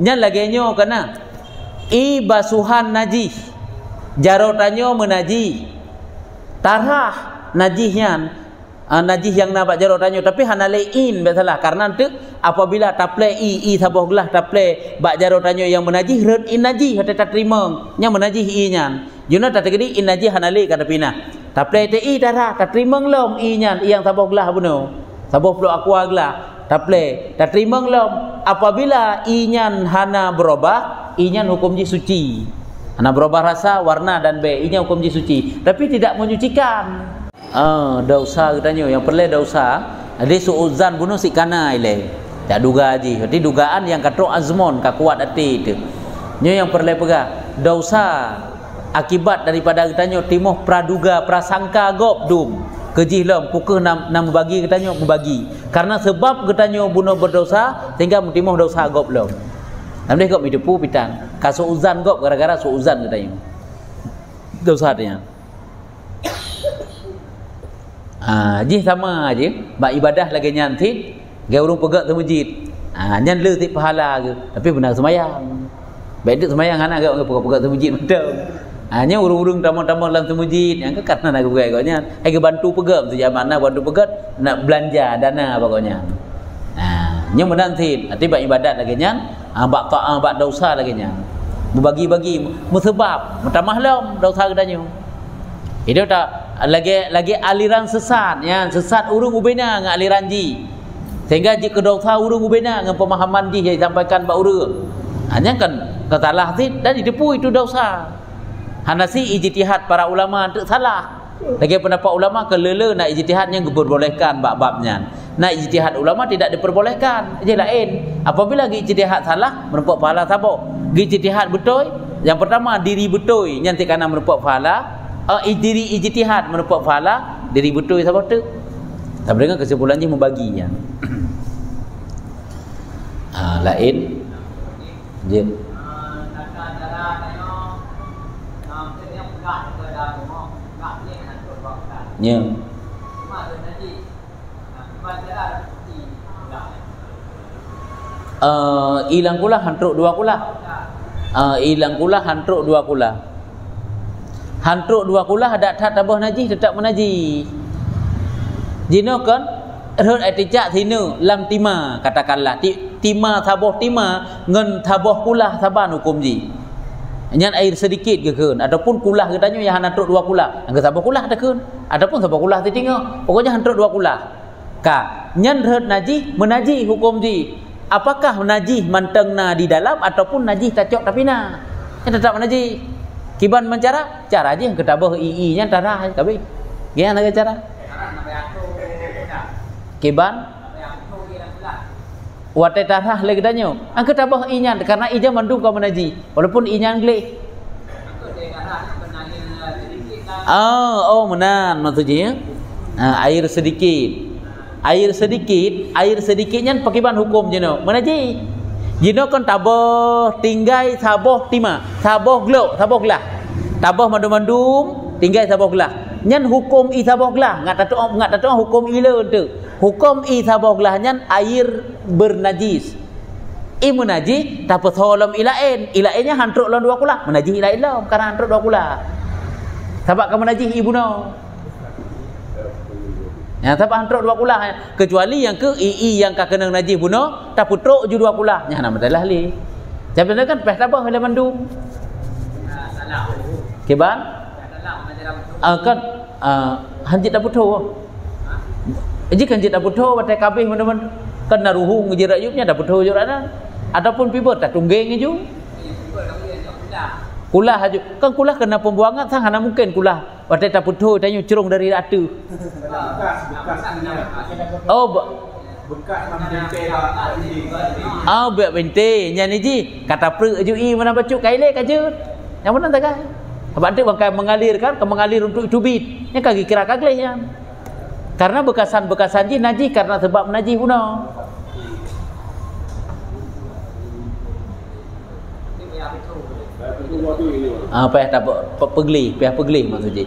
nya lagi nyo kena i basuhan najih jarotannya menaji tarah najihnya najih yang nak jarotannya tapi hanalein besalah karena tu apabila taple i saboh gelah taple bak jarotannya yang menajih red in najih hata tak terima nya menajih i nya juna tak tegedi in najih hanale kata pina taple te i tarah tak terima lom i nya yang saboh gelah buno saboh pelu aqua gelah taple tak terima lom apabila inyan hana berubah inyan hukum ji suci hana berubah rasa warna dan be inyan hukum ji suci tapi tidak menyucikan dosa katanya yang perle dosa ada suuzan bunuh si kana ile tak duga ji jadi dugaan yang katro azmon ka kuat hati itu nyo yang perle pega dosa akibat daripada katanya timoh praduga prasangka gop dum kejih lom pukul nam membagi katanya membagi karena sebab katanya bunuh berdosa sehingga mentimuh dosa gop lom namanya gop hidupu pitan kasu uzan gop gara-gara suuzan katanya dosa dia jih sama aja bak ibadah lagi nyantit gaya urung pegak ke masjid nyan le tik pahala ke tapi benar semayang baik dik semayang anak gak pegak ke masjid betul hanya urung-urung tamu-tamu dalam masjid yang ke karena nak pegang katanya ai ke bantu pegam tu zaman nak bantu pegat nak belanja dana pokoknya nya menanti nanti bak ibadat lagi nya bak taat bak dosa lagi nya berbagi-bagi musebab mutamah lom dosa katanya itu tak lagi aliran sesat ya sesat urung ubena ngak aliran ji sehingga jika dosa urung ubena dengan pemahaman ji yang disampaikan bak urung hanya kan katalah dan didepu itu dosa hanasi ijtihad para ulama tak salah lagi pendapat ulama kelele nak ijtihad yang diperbolehkan bab-babnya nak ijtihad ulama tidak diperbolehkan je lain apabila ijtihad salah merupakan pahala sabok ijtihad betul yang pertama diri betul yang tikana merupakan pahala diri ijtihad merupakan pahala diri betul sabok tu tapi dengan kesimpulannya membaginya lain je nya hilang kula hantruk dua kula hilang kula hantruk dua kula hantruk dua kula ada tak tabah najis tetap menaji jino kan rut atijak sinu lam tima katakanlah tima sabah tima ngan sabah kula saban hukum ji nyan air sedikit ke kan ataupun kulah katanya yang hantruk dua kulah angka sabah kulah ada kan ataupun sabah kulah tinggal pokoknya hantruk dua kulah ka nyan red najih menajih hukum ji apakah menajih mantengna di dalam ataupun najih tacok tapi na tetap menajih kiban mencara cara aja yang ketabah ii nya tarah tapi gimana cara kiban wate tarah lagi tanya angka tabah inya karena ija mandung kau menaji walaupun inya angle menan maksudnya air sedikitnya pakiban hukum jeno menaji jeno kan tabah tinggai saboh tima saboh glok saboh gelah tabah mandum tinggai saboh gelah nyan hukum i saboh gelah ngat tato hukum ila tu hukum i saboh gelah nyan air bernajis i menajis tapi tolom ilainnya hantruk lon dua kula menajis ilain lom karena hantruk dua kula sebab kamu menajis ibu no ya sebab hantruk dua kula kecuali yang ke yang ka kena najis buno tak putruk ju dua kula nya nama dalah li sebenarnya kan peh tabah dalam mandum keban kan hanjit tak putruk jika hanjit tak putruk batai kabeh teman-teman kan naruhu ngejerak yupnya dah betul jurana ataupun pibot tak tunggeng ju kulah haju kan kulah kena pembuangan sang hana mungkin kulah batai tak betul tanya cerung dari atu bekas bente nya ni ji kata pre ju i mana bacuk kaile kajut yang mana tak kai abang tu bangkai mengalirkan ke mengalir untuk tubit nya kaki kira kaglehnya karena bekasan-bekasan ji najis karena sebab najis puno peh pegli maksudnya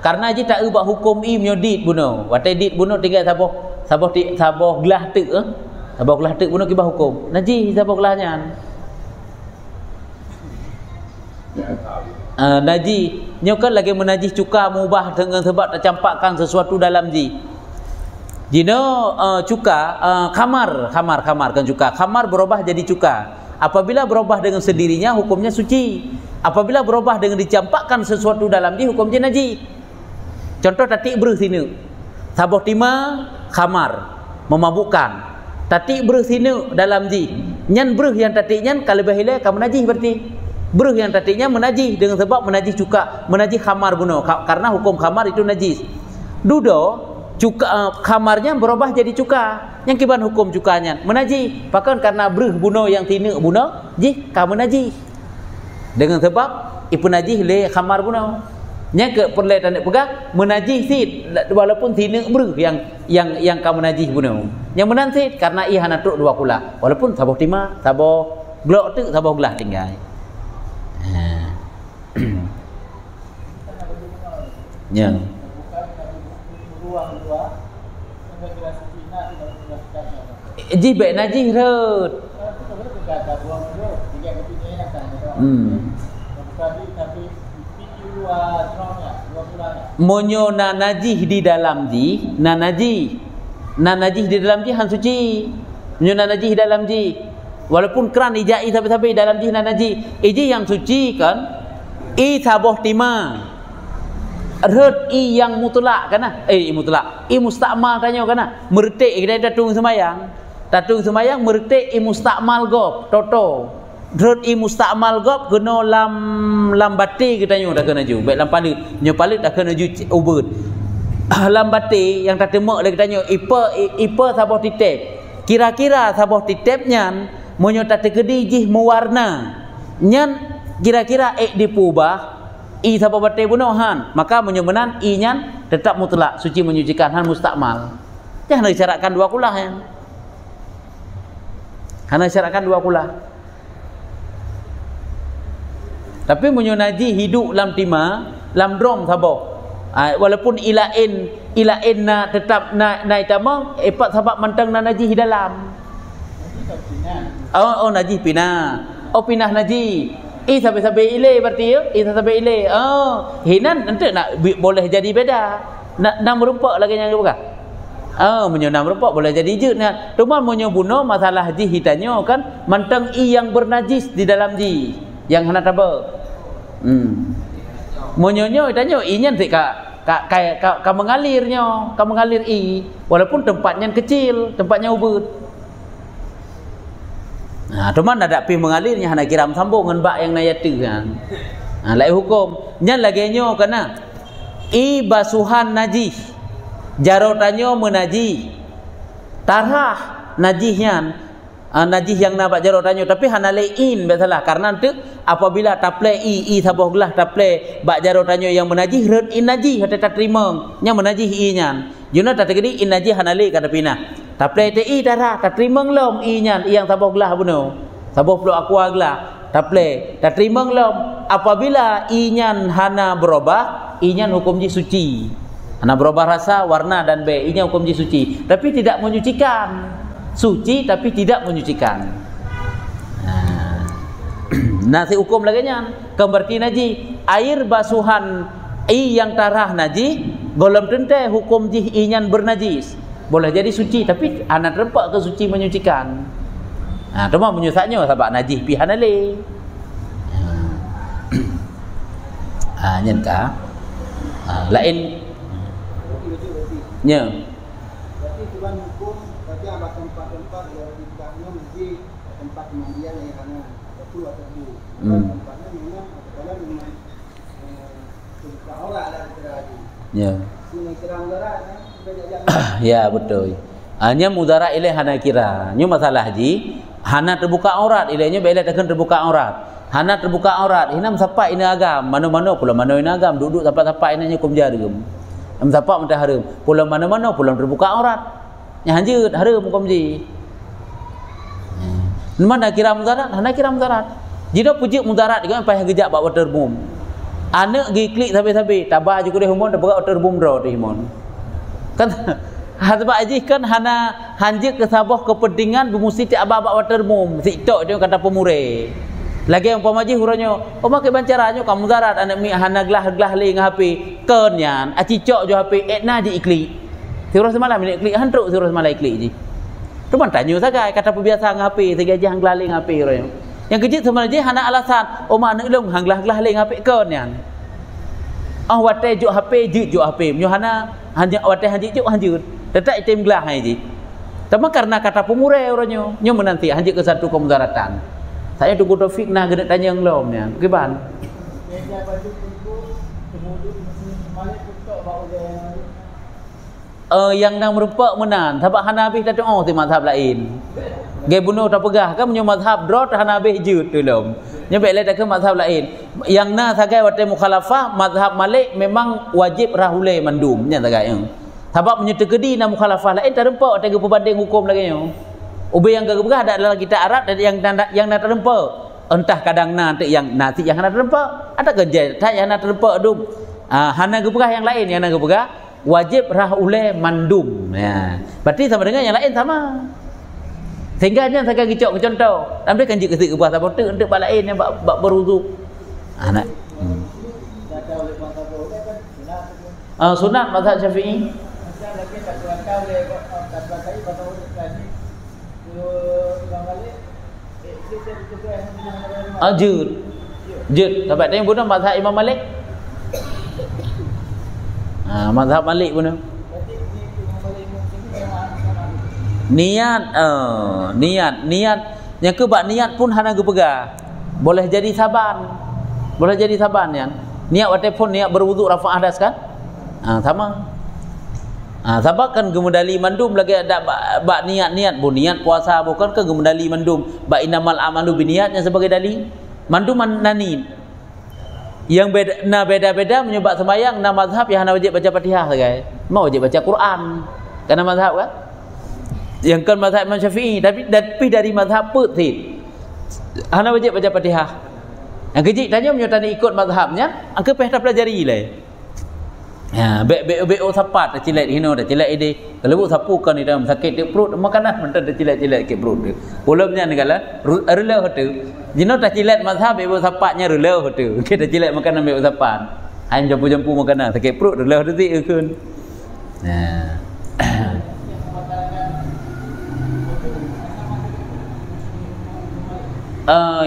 karena ji tak ubah hukum i menyodit buno watai dit buno tinggal sabah gelah tu Sabah kelah tek bunuh kibah hukum. Najis sabah kelahnya. Najis nyokan lagi menajis cuka mubah dengan sebab tercampakkan sesuatu dalam ji. Jino cuka khamar kan cuka. Khamar berubah jadi cuka. Apabila berubah dengan sendirinya hukumnya suci. Apabila berubah dengan dicampakkan sesuatu dalam ji hukumnya najis. Contoh tatik beruh sini. Sabah tima khamar memabukkan. Tatik beruh sini dalam ji. Nyan beruh yang tatik nyan kalau bahile kamu najis berarti. Beruh yang tatiknya menajis dengan sebab menajis cuka, menajis khamar bunuh. Karena hukum khamar itu najis. Dudo cuka khamarnya berubah jadi cuka. Yang kiban hukum cukanya menajis. Bahkan karena beruh bunuh yang tina bunuh, jih kamu najis. Dengan sebab ipu najis le khamar bunuh. Nya ke perle tanda pegang menajis sid walaupun tina beruh yang kamu najis bunuh. Yang menansit karena ia hana truk dua kula. Walaupun sabah tima, sabah glok tu, sabah gelah tinggal. Yang jibek najis rut. Monyo na najis di dalam ji, na najis di dalam ji han suci. Monyo na najis di dalam ji. Walaupun keran ijai tapi dalam ji na najis. Iji yang suci kan i sabah tima. Rut i yang mutlak kana mutlak i mustakmal kanyo kana mertik kita tatung semayang mertik i mustakmal gop toto rut i mustakmal gop kena lam bati kita nyo dah kena ju baik lam palit nyo palit dah kena ju ubud lam bati yang tak temak lagi kita nyo ipa sabah titip kira-kira sabah titipnya monyo tak tegedi jih mewarna nyan kira-kira dipubah i sabah batai bunuhan maka menyebenan i nyan tetap mutlak suci menyucikan han mustakmal. Jangan disyaratkan dua kulah ya. Hana disyaratkan dua kulah. Tapi menyo najis hidup lam tima, lam drom sabah. Walaupun ilain na tetap na itama epat sabab mantang na najis dalam. Oh najis pinah. Oh pinah najis. Sampai ile berarti ya. Sampai ile. Hinan nanti nak boleh jadi beda. Nak merupak lagi yang bukan. Menyo nam merupak boleh jadi je. Nah, cuma menyo bunuh masalah ji hitanyo kan mantang yang bernajis di dalam ji yang hendak tabel. Menyonyo hitanyo inya nanti ka mengalirnya, ka mengalir walaupun tempatnya kecil, tempatnya ubud. Nah, cuman ada pi mengalirnya hana kiram sambung dengan bak yang nayatu kan. Lai hukum. Nya lagenyo kana basuhan najis. Jarotanyo menajis. Tarah najisnya najis yang nampak jarotanyo tapi hana lain besalah karena nanti apabila taple sabah gelah taple bak jarotanyo yang menajis red najis hata terima nya menajis nya. Juna tak tegedi najis hana le kata pinah. Taple te darah tak terima ngelom nya yang sabah gelah bunuh. Sabah pelu aqua gelah taple tak terima ngelom apabila nya hana berubah nya hukum ji suci. Hana berubah rasa, warna dan nya hukum ji suci tapi tidak menyucikan. Suci tapi tidak menyucikan. Nasi hukum lagi nya kemberti najis air basuhan yang tarah najis golem tente hukum jih inyan bernajis boleh jadi suci tapi anak rempak ke suci menyucikan. Cuma menyusahnya sebab najis pi hanale. Nyen ka lain nya berarti tuan hukum berarti ada tempat-tempat yang dikatakan menjadi tempat mandian yang hanya betul atau bu. Tempatnya memang kalau memang terbuka aurat lah terjadi. Ya. Sini kira mudarat ya betul. Hanya mudarat ile hana kira. Nyu masalah haji hana terbuka aurat ilenya bela takkan terbuka aurat. Hana terbuka aurat hinam sapa ina agam mana-mana pula mana ina agam duduk sapa-sapa ina hukum jarum. Am sapa mentah harum. Pula mana-mana pula terbuka aurat. Nya hanjeut harum hukum ji. Mana kira mudarat? Hana kira mudarat. Jika puji mudarat juga payah gejak bak water boom. Anak gi klik sampai-sampai tabah juga dia humon dah berat water boom draw di humon. Kan Sebab aji kan hana hanjik ke sabah kepentingan bermusti ti abak-abak watermum tiktok dia kata pemure lagi yang pemaji huranyo makai bancaranyo kamu darat anak mi hana gelah ling HP kenyan aci cok jo HP etna di ikli surah semalam ni ikli hantruk surah semalam ikli ji tu man tanyo sagai kata pebiasa ng HP tiga ji hang glaling HP huranyo yang kejit semalam ji hana alasan mak nak long hang gelah ling HP kenyan wate jo HP jut jo HP nyo hana hanjik wate hanjik jo hanjut tetap item gelah hai ji. Tapi karena kata pemure orangnya, nyo menanti hanjik ke satu kemudaratan. Saya tunggu Taufik nah gede tanya ngelom nya. Kiban? Yang nang merupak menan, sebab Hanafi tak doa ti mazhab lain. Gai bunuh tak pegah kan menyo mazhab drot Hanafi jut tolong. Nya baik le tak ke mazhab lain. Yang na sagai wate mukhalafah mazhab Malik memang wajib rahule mandum nya sagai. Sebab menyetekedi na mukhalafah lain tak rempak tega perbanding hukum lagi yo. Ubay yang gagah ada dalam kitab Arab dan yang nak terempak. Entah kadang nanti yang nak terempak, ada kerja tak yang nak terempak dum. Hana gagah yang lain yang nak gagah wajib rahule mandum. Ya. Berarti sama dengan yang lain sama. Sehingga nya saya gicok ke contoh. Ambil kan jik ke bahasa botek untuk bab lain yang bab berwuduk. Anak. Sunat mazhab Syafi'i. Jud sebab dia guna mazhab Imam Malik. Mazhab Malik guna niat yang ke bab niat pun hana gepegah boleh jadi saban ya niat wate pun niat berwuduk rafa' hadas kan sama. Sebab kan gemudali mandum lagi ada bak niat pun niat puasa bukan ke gemudali mandum bak inamal amalu biniatnya sebagai dali mandum nani yang beda-beda menyebab sembahyang na mazhab yang hana wajib baca Fatihah sagai mau wajib baca Quran karena mazhab kan yang kan mazhab Imam Syafi'i tapi dari mazhab putih hana wajib baca Fatihah yang kecil tanya menyotani ikut mazhabnya angka pernah pelajari lah. Ya, be sapat cilet hino dah cilet ide. Kalau sapu kan dalam sakit di perut makanan mentah dah cilet ke perut dia. Ulumnya negala rela hotu. Jino tak cilet mazhab be sapatnya rela hotu. Kita cilet makanan be sapat. Hain jampu makanan sakit perut rela hotu ti ekeun. Nah.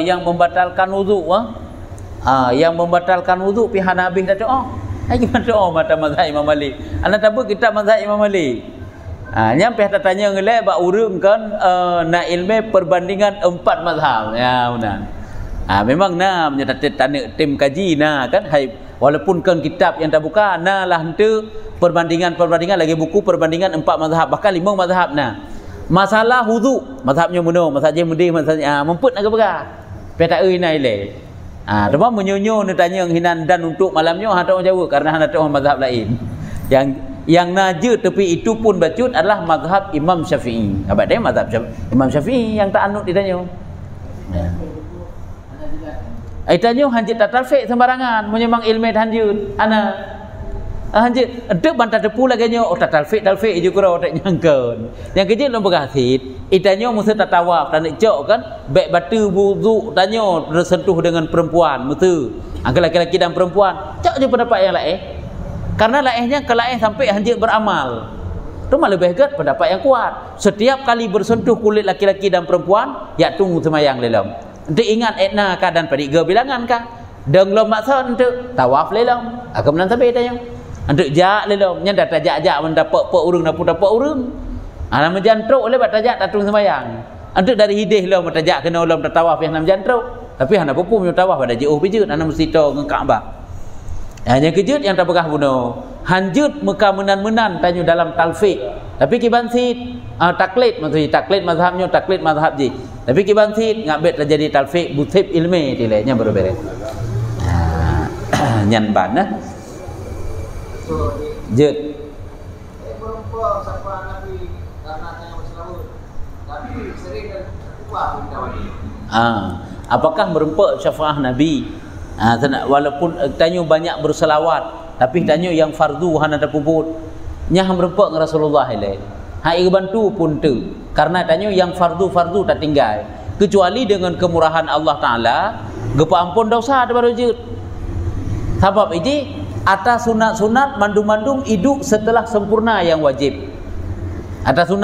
Yang membatalkan wuduk yang membatalkan wuduk pi Hanafi dah doa. Gimana doa mata mazhab Imam Malik. Anak tahu kitab mazhab Imam Malik. Nyampe tak tanya ngelai bak urung kan nak ilmu perbandingan 4 mazhab. Ya benar. Memang nah menyatakan tanya tim kaji nah kan hai walaupun kan kitab yang tak buka nah lah hente perbandingan lagi buku perbandingan 4 mazhab bahkan 5 mazhab nah. Masalah wuduk mazhabnya muno mazhab Jemudi mazhabnya memput nak berah. Pe tak euy nai le. Cuma menyonyo ni tanya hinan dan untuk malamnya hata orang Jawa karena hana tahu mazhab lain. Yang najud tapi itu pun bacut adalah mazhab Imam Syafi'i. Apa dia mazhab Imam Syafi'i yang tak anut ditanya. Tanya hanjit tak talfiq sembarangan menyembang ilmu hanjut. Hanjit dek bantah depu lagi nyo tak talfiq je kura tak nyangkeun. Yang kecil lo berhasil. Itanya mesti tak tawaf tak nak cok kan baik batu wuduk tanya tersentuh dengan perempuan mesti. Laki-laki dan perempuan cok je pendapat yang lain. Karena lainnya ke lain sampai hanjit beramal. Itu malah lebih baik pendapat yang kuat. Setiap kali bersentuh kulit laki-laki dan perempuan ya tunggu semayang lelam. Untuk ingat etna keadaan pada 3 bilangan kah? Deng lo maksud untuk tawaf lelam. Aku menang sampai tanya. Untuk jak lelam nya dah tajak mendapat urung dapat urung. Ana menjantruk oleh bat tajak tatung sembayang. Untuk dari hidih lo mentajak kena ulam tawaf yang nam jantruk. Tapi hana pupu punya tawaf pada jauh pijut ana mesti to ngan Kaabah. Yang kejut yang tak bekah bunuh. Hanjut muka menan tanya dalam talfiq. Tapi kiban sit taklid maksudnya taklid mazhabnya taklid mazhab ji. Tapi kiban sit ngabet terjadi talfiq butib ilmi dilenya baru beres. Nyan ban nah. Jut. Berumpa siapa Nabi karena tanya berselawat. Tapi sering dan kuat apakah merempak syafaah Nabi? Walaupun tanya banyak berselawat, tapi tanya yang fardu hana ada puput. nya merempok dengan Rasulullah ilaih. Hai bantu pun tu. Karena tanya yang fardu tak tinggal. Kecuali dengan kemurahan Allah Taala, gepa ampun dosa daripada wujud. Sebab ini atas sunat-sunat mandum-mandum hidup setelah sempurna yang wajib. Atas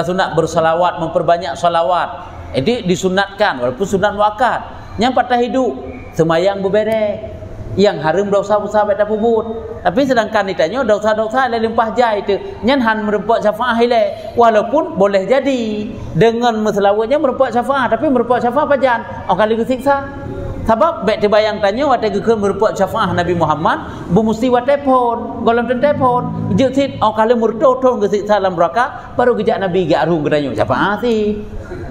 sunat bersalawat, memperbanyak salawat. Jadi disunatkan walaupun sunat muakkad. Yang patah hidup semayang berberek. Yang harum dosa-dosa baik puput. Tapi sedangkan ditanya dosa-dosa limpah jai itu nyan merempok syafaah ile. Walaupun boleh jadi dengan meselawatnya merempok syafaah, tapi merempok syafaah pajan kali kesiksa. Sebab baik terbayang tanya watai gekeun merempok syafaah Nabi Muhammad bu mesti watai pon, golem telefon. Je sit kali murtotong kesiksa dalam neraka baru gejak Nabi gak arung ketanya syafaah sih.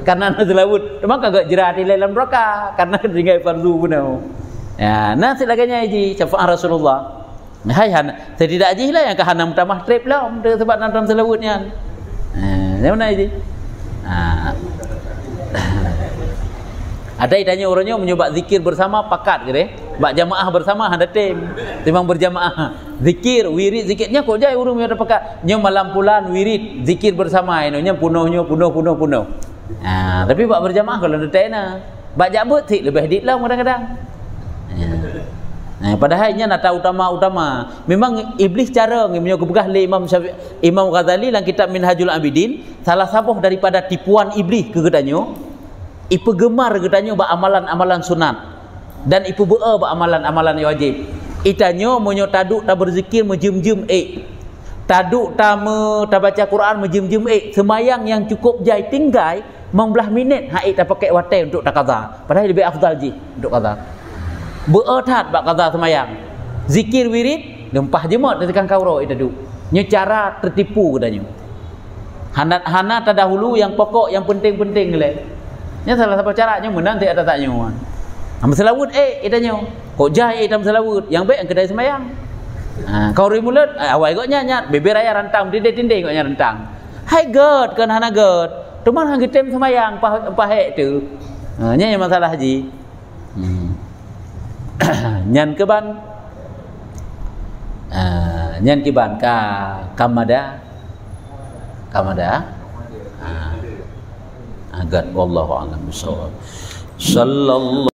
Karena meselawat, memang kagak jerat ile dalam neraka karena tinggal fardu benar. Ya, nah silaganya haji syafaat Rasulullah. Hai han, tidak haji lah yang kehanam tamah trip lah sebab dalam selawutnya. Macam mana haji? Ada tanya orangnya mencoba zikir bersama pakat gitu. Bak jamaah bersama ada tim. Timbang berjamaah. Zikir, wirid zikirnya kok jai urung ada pakat. Nya malam pulan wirid zikir bersama inonya punuh. Tapi bak berjamaah kalau ada tena. Bak jabut sik lebih dik lah kadang-kadang. Padahal nya nata utama. Memang iblis cara ngemnya kebegah le Imam Ghazali dalam kitab Minhajul Abidin, salah satu daripada tipuan iblis ke gedanyo, ipu gemar gedanyo ba amalan-amalan sunat dan ipu bea ba amalan-amalan wajib. Itanyo monyo taduk ta berzikir menjem-jem taduk ta baca Quran menjem-jem semayang yang cukup jai tinggal 15 minit hak ta pakai watai untuk ta qada. Padahal lebih afdal ji untuk qada. Beertat bak qada semayang. Zikir wirid lempah jemaat tekan kauro itu duk. Nya cara tertipu katanya. Hana terdahulu yang pokok yang penting-penting le. Nya salah satu caranya menang tak ada taknya. Selawut itanya. Kok jai dalam selawut yang baik yang kedai semayang. Kau rimulat awal kok nyat bebe raya rantang tindih-tindih kok rantang. Hai god kan hana god. Teman hang getem semayang pah tu. Nya yang masalah haji. Nyan keban ka kamada agat wallahu a'lam bishawab. Sallallahu